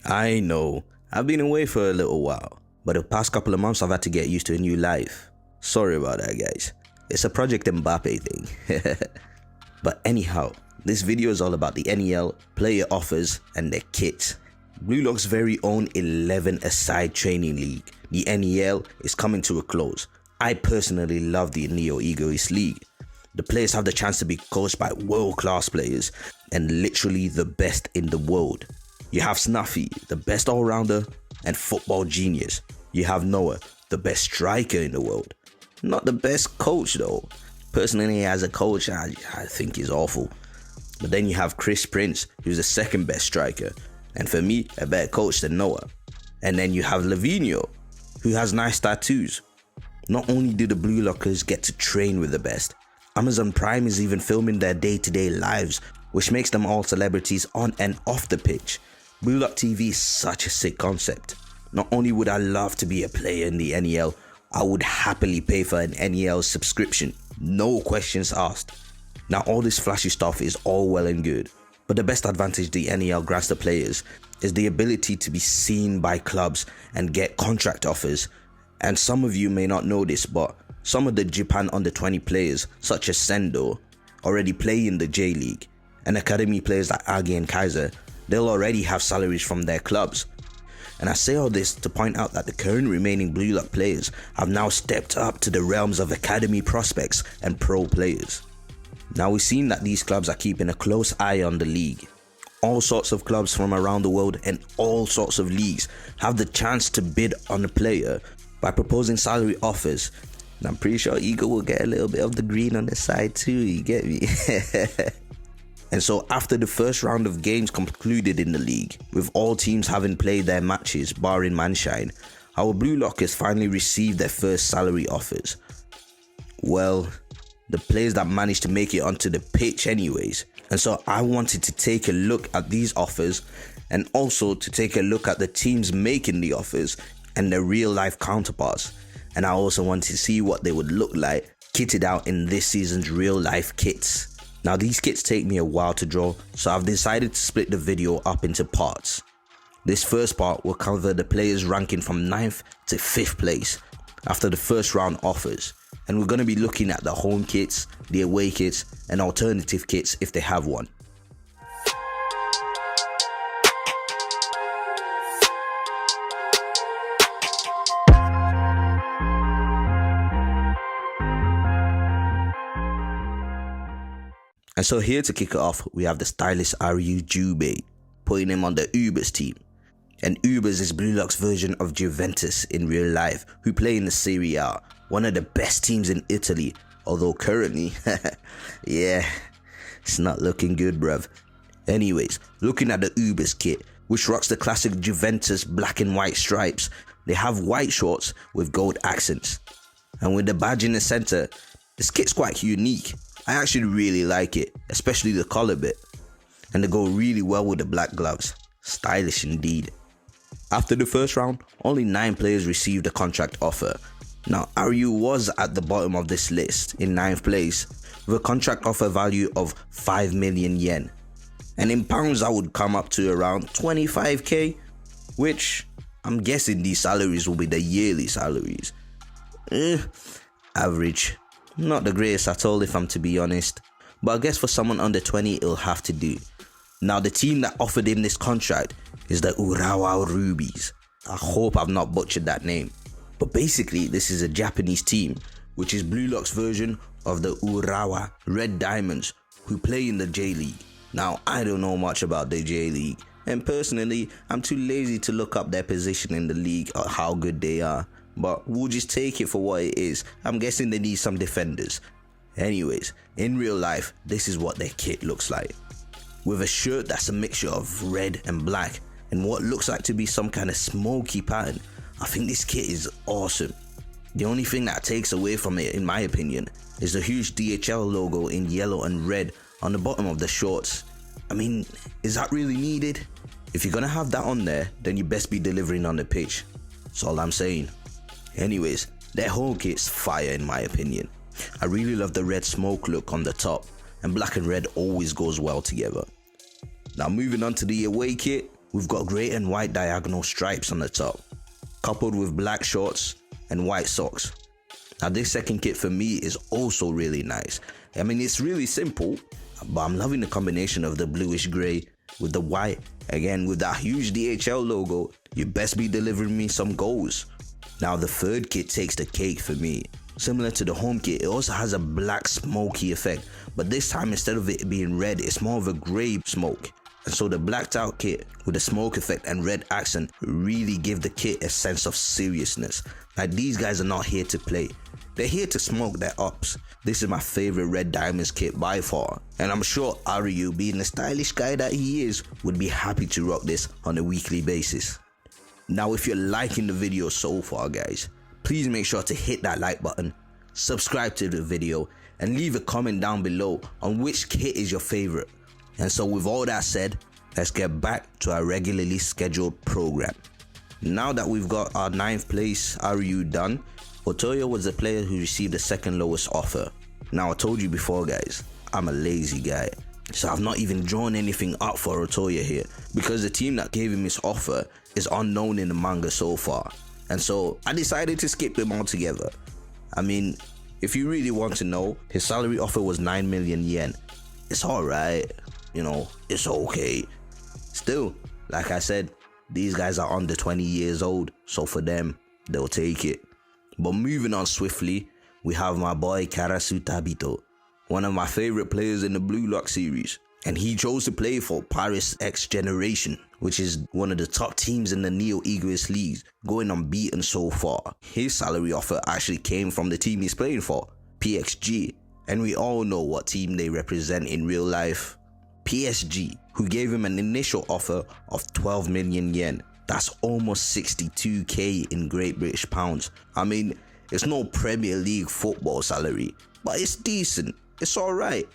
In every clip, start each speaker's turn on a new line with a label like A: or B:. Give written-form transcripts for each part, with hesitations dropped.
A: I know, I've been away for a little while, but the past couple of months I've had to get used to a new life. Sorry about that, guys. It's a Project Mbappe thing. But anyhow, this video is all about the NEL, player offers, and their kits. BLUELOCK's very own 11-a-side training league, the NEL, is coming to a close. I personally love the Egoist league. The players have the chance to be coached by world-class players and literally the best in the world. You have Snuffy, the best all-rounder and football genius. You have Noah, the best striker in the world. Not the best coach though. Personally, as a coach, I think he's awful. But then you have Chris Prince, who's the second best striker, and for me, a better coach than Noah. And then you have Lavinho, who has nice tattoos. Not only do the BLUELOCKers get to train with the best, Amazon Prime is even filming their day-to-day lives, which makes them all celebrities on and off the pitch. BLUELOCK TV is such a sick concept. Not only would I love to be a player in the NEL, I would happily pay for an NEL subscription, no questions asked. Now all this flashy stuff is all well and good, but the best advantage the NEL grants the players is the ability to be seen by clubs and get contract offers. And some of you may not know this, but some of the Japan under-20 players such as Sendo already play in the J League, and academy players like Agi and Kaiser, they'll already have salaries from their clubs. And I say all this to point out that the current remaining BLUELOCK players have now stepped up to the realms of academy prospects and pro players. Now we've seen that these clubs are keeping a close eye on the league. All sorts of clubs from around the world and all sorts of leagues have the chance to bid on a player by proposing salary offers. And I'm pretty sure Ego will get a little bit of the green on the side too, you get me? And so after the first round of games concluded in the league, with all teams having played their matches barring Munchen, our BLUELOCKers finally received their first salary offers. Well, the players that managed to make it onto the pitch anyways. And so I wanted to take a look at these offers and also to take a look at the teams making the offers and their real life counterparts. And I also wanted to see what they would look like kitted out in this season's real life kits. Now these kits take me a while to draw, so I've decided to split the video up into parts. This first part will cover the players ranking from 9th to 5th place after the first round offers, and we're going to be looking at the home kits, the away kits and alternative kits if they have one. And so here to kick it off, we have the stylish Ryu Jube, putting him on the Ubers team. And Ubers is BLUELOCK's version of Juventus in real life, who play in the Serie A, one of the best teams in Italy, although currently, yeah, it's not looking good bruv. Anyways, looking at the Ubers kit, which rocks the classic Juventus black and white stripes, they have white shorts with gold accents. And with the badge in the center, this kit's quite unique. I actually really like it, especially the collar bit, and they go really well with the black gloves. Stylish indeed. After the first round, only 9 players received a contract offer. Now Ryu was at the bottom of this list in 9th place with a contract offer value of 5 million yen, and in pounds that would come up to around 25k, which I'm guessing these salaries will be the yearly salaries. Average. Not the greatest at all if I'm to be honest, but I guess for someone under 20 it'll have to do. Now the team that offered him this contract is the Urawa Rubies. I hope I've not butchered that name. But basically this is a Japanese team, which is BLUELOCK's version of the Urawa Red Diamonds, who play in the J League. Now I don't know much about the J League, and personally I'm too lazy to look up their position in the league or how good they are. But we'll just take it for what it is. I'm guessing they need some defenders. Anyways, in real life, this is what their kit looks like. With a shirt that's a mixture of red and black and what looks like to be some kind of smoky pattern, I think this kit is awesome. The only thing that takes away from it, in my opinion, is the huge DHL logo in yellow and red on the bottom of the shorts. I mean, is that really needed? If you're gonna have that on there, then you best be delivering on the pitch. That's all I'm saying. Anyways, their whole kit's fire in my opinion. I really love the red smoke look on the top, and black and red always goes well together. Now moving on to the away kit, we've got grey and white diagonal stripes on the top, coupled with black shorts and white socks. Now this second kit for me is also really nice. I mean, it's really simple, but I'm loving the combination of the bluish grey with the white. Again, with that huge DHL logo, you best be delivering me some goals. Now the third kit takes the cake for me. Similar to the home kit, it also has a black smoky effect, but this time instead of it being red, it's more of a grey smoke. And so the blacked out kit with the smoke effect and red accent really give the kit a sense of seriousness. Like, these guys are not here to play, they're here to smoke their ups. This is my favorite red diamonds kit by far, and I'm sure Aiku, being the stylish guy that he is, would be happy to rock this on a weekly basis. Now if you're liking the video so far guys, please make sure to hit that like button, subscribe to the video, and leave a comment down below on which kit is your favorite. And so with all that said, let's get back to our regularly scheduled program. Now that we've got our 9th place Aiku done, Otoro was the player who received the second lowest offer. Now I told you before guys, I'm a lazy guy, so I've not even drawn anything up for Otoro here, because the team that gave him his offer is unknown in the manga so far. And so I decided to skip him altogether. I mean, if you really want to know, his salary offer was 9 million yen. It's alright, you know, it's okay. Still, like I said, these guys are under 20 years old, so for them, they'll take it. But moving on swiftly, we have my boy Tabito, one of my favorite players in the BLUELOCK series. And he chose to play for Paris X Generation, which is one of the top teams in the NEL egoist leagues, going unbeaten so far. His salary offer actually came from the team he's playing for, PXG, and we all know what team they represent in real life. PSG, who gave him an initial offer of 12 million yen. That's almost 62k in Great British pounds. I mean, it's no Premier League football salary, but it's decent, it's alright.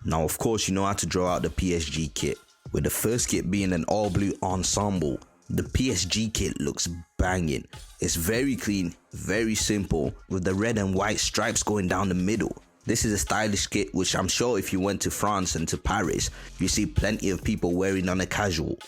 A: Now of course you know how to draw out the PSG kit, with the first kit being an all blue ensemble. The PSG kit looks banging. It's very clean, very simple, with the red and white stripes going down the middle. This is a stylish kit which I'm sure if you went to France and to Paris, you see plenty of people wearing on a casual.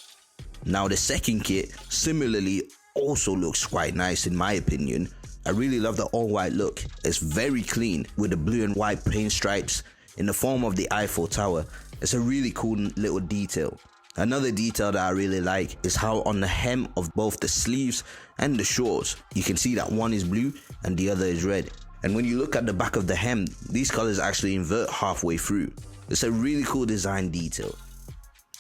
A: Now the second kit similarly also looks quite nice in my opinion. I really love the all white look. It's very clean with the blue and white paint stripes in the form of the Eiffel Tower. It's a really cool little detail. Another detail that I really like is how on the hem of both the sleeves and the shorts, you can see that one is blue and the other is red. And when you look at the back of the hem, these colors actually invert halfway through. It's a really cool design detail.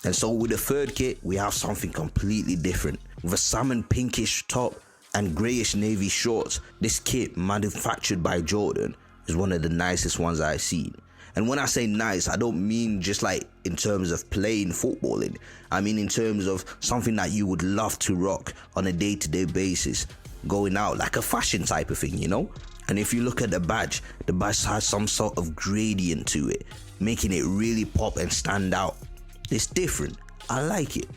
A: And so with the third kit, we have something completely different. With a salmon pinkish top and greyish navy shorts, this kit, manufactured by Jordan, is one of the nicest ones I've seen. And when I say nice, I don't mean just like in terms of playing footballing. I mean in terms of something that you would love to rock on a day-to-day basis, going out, like a fashion type of thing, you know? And if you look at the badge has some sort of gradient to it, making it really pop and stand out. It's different, I like it.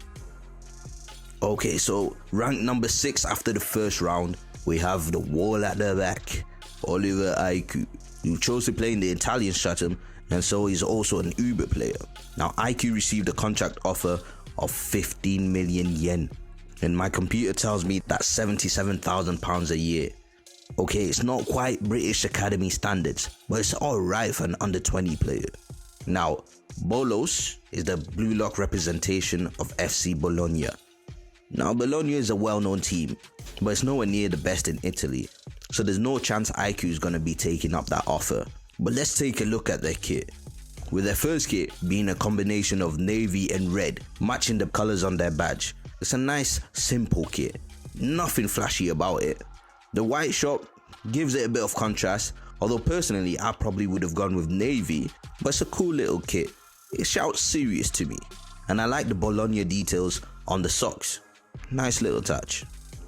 A: Okay, so rank number 6 after the first round, we have the wall at the back, Oliver Aiku, who chose to play in the Italian stratum, and so he's also an Uber player. Now Aiku received a contract offer of 15 million yen, and my computer tells me that's 77,000 pounds a year. Okay, it's not quite British Academy standards, but it's alright for an under 20 player. Now, Bolos is the BLUELOCK representation of FC Bologna. Now Bologna is a well-known team, but it's nowhere near the best in Italy, so there's no chance Aiku is going to be taking up that offer. But let's take a look at their kit. With their first kit being a combination of navy and red, matching the colours on their badge. It's a nice, simple kit, nothing flashy about it. The white shop gives it a bit of contrast, although personally I probably would have gone with navy, but it's a cool little kit. It shouts serious to me, and I like the Bologna details on the socks. Nice little touch.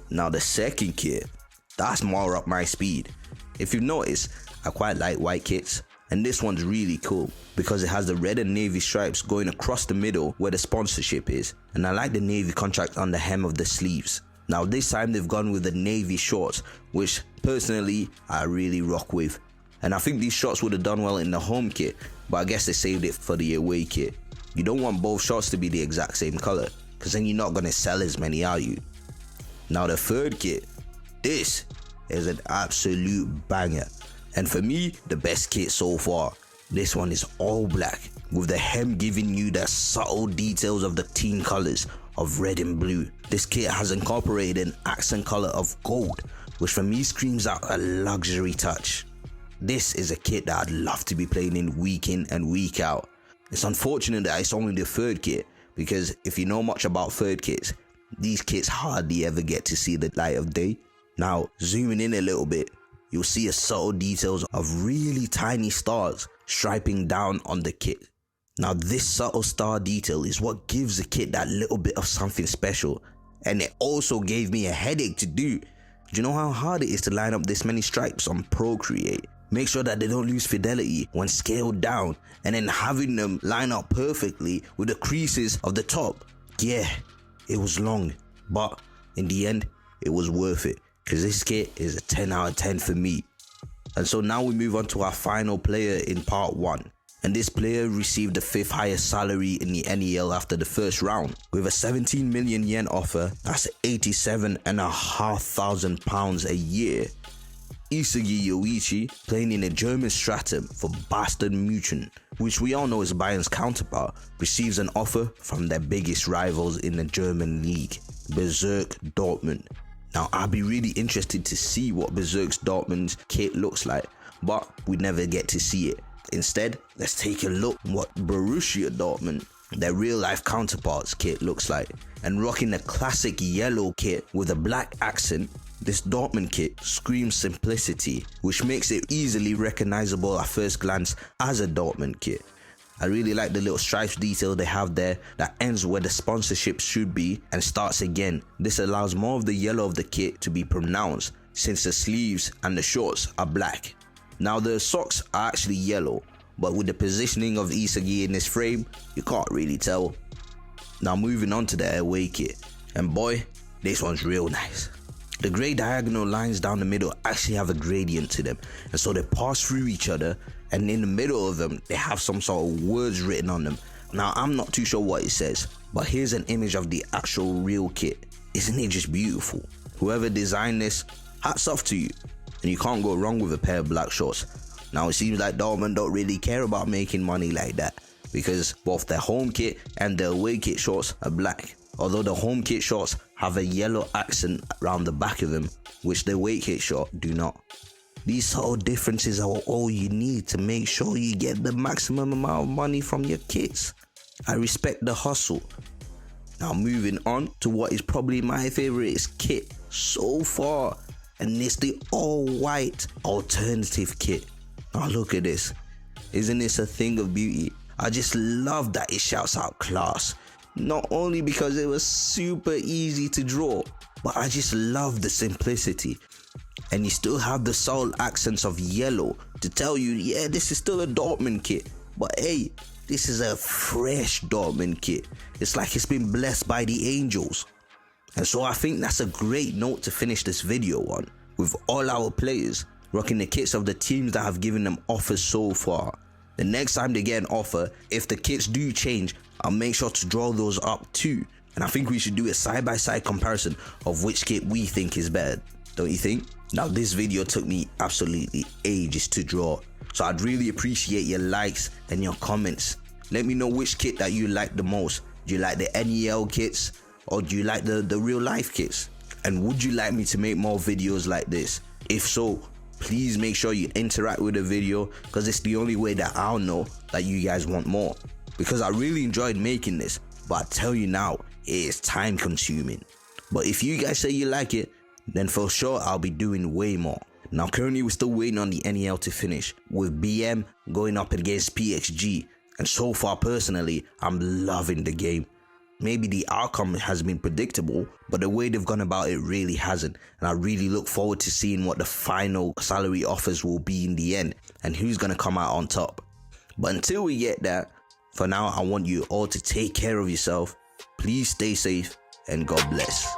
A: Now the second kit, that's more up my speed. If you've noticed, I quite like white kits, and this one's really cool because it has the red and navy stripes going across the middle where the sponsorship is, and I like the navy contract on the hem of the sleeves. Now this time they've gone with the navy shorts, which personally I really rock with, and I think these shorts would have done well in the home kit, but I guess they saved it for the away kit. You don't want both shorts to be the exact same color, because because then you're not going to sell as many, are you? Now the third kit, this is an absolute banger. And for me, the best kit so far. This one is all black, with the hem giving you the subtle details of the team colors of red and blue. This kit has incorporated an accent color of gold, which for me screams out a luxury touch. This is a kit that I'd love to be playing in and week out. It's unfortunate that it's only the third kit, because if you know much about third kits, these kits hardly ever get to see the light of day. Now, zooming in a little bit, you'll see a subtle details of really tiny stars striping down on the kit. Now this subtle star detail is what gives the kit that little bit of something special, and it also gave me a headache to do. Do you know how hard it is to line up this many stripes on Procreate? Make sure that they don't lose fidelity when scaled down, and then having them line up perfectly with the creases of the top. Yeah, it was long, but in the end it was worth it, because this kit is a 10 out of 10 for me. And so now we move on to our final player in part 1. And this player received the 5th highest salary in the NEL after the first round, with a 17 million yen offer. That's £87,500 a year. Isagi Yoichi, playing in a German stratum for Bastard Munchen, which we all know is Bayern's counterpart, receives an offer from their biggest rivals in the German league, Borussia Dortmund. Now, I'd be really interested to see what Borussia Dortmund's kit looks like, but we never get to see it. Instead, let's take a look at what Borussia Dortmund, their real life counterparts kit, looks like. And rocking the classic yellow kit with a black accent, this Dortmund kit screams simplicity, which makes it easily recognizable at first glance as a Dortmund kit. I really like the little stripes detail they have there that ends where the sponsorship should be and starts again. This allows more of the yellow of the kit to be pronounced, since the sleeves and the shorts are black. Now the socks are actually yellow, but with the positioning of Isagi in this frame, you can't really tell. Now moving on to the away kit, and boy, this one's real nice. The grey diagonal lines down the middle actually have a gradient to them, and so they pass through each other, and in the middle of them they have some sort of words written on them. Now I'm not too sure what it says, but here's an image of the actual real kit. Isn't it just beautiful? Whoever designed this, hats off to you, and you can't go wrong with a pair of black shorts. Now it seems like Dortmund don't really care about making money like that, because both their home kit and their away kit shorts are black, although the home kit shorts have a yellow accent around the back of them, which the away kit short do not. These subtle differences are all you need to make sure you get the maximum amount of money from your kits. I respect the hustle. Now moving on to what is probably my favorite kit so far, and it's the all white alternative kit. Now look at this. Isn't this a thing of beauty? I just love that it shouts out class. Not only because it was super easy to draw, but I just love the simplicity. And you still have the subtle accents of yellow to tell you, yeah, this is still a Dortmund kit, but hey, this is a fresh Dortmund kit. It's like it's been blessed by the angels. And so I think that's a great note to finish this video on, with all our players rocking the kits of the teams that have given them offers so far. The next time they get an offer, if the kits do change, I'll make sure to draw those up too. And I think we should do a side-by-side comparison of which kit we think is better, don't you think? Now this video took me absolutely ages to draw, so I'd really appreciate your likes and your comments. Let me know which kit that you like the most. Do you like the NEL kits, or do you like the real life kits? And would you like me to make more videos like this? If so, please make sure you interact with the video, because it's the only way that I'll know that you guys want more. Because I really enjoyed making this, but I tell you now, it is time consuming. But if you guys say you like it, then for sure I'll be doing way more. Now currently we're still waiting on the NEL to finish, with BM going up against PXG, and so far personally I'm loving the game. Maybe the outcome has been predictable, but the way they've gone about it really hasn't, and I really look forward to seeing what the final salary offers will be in the end, and who's gonna come out on top. But until we get that, for now I want you all to take care of yourself, please stay safe, and God bless.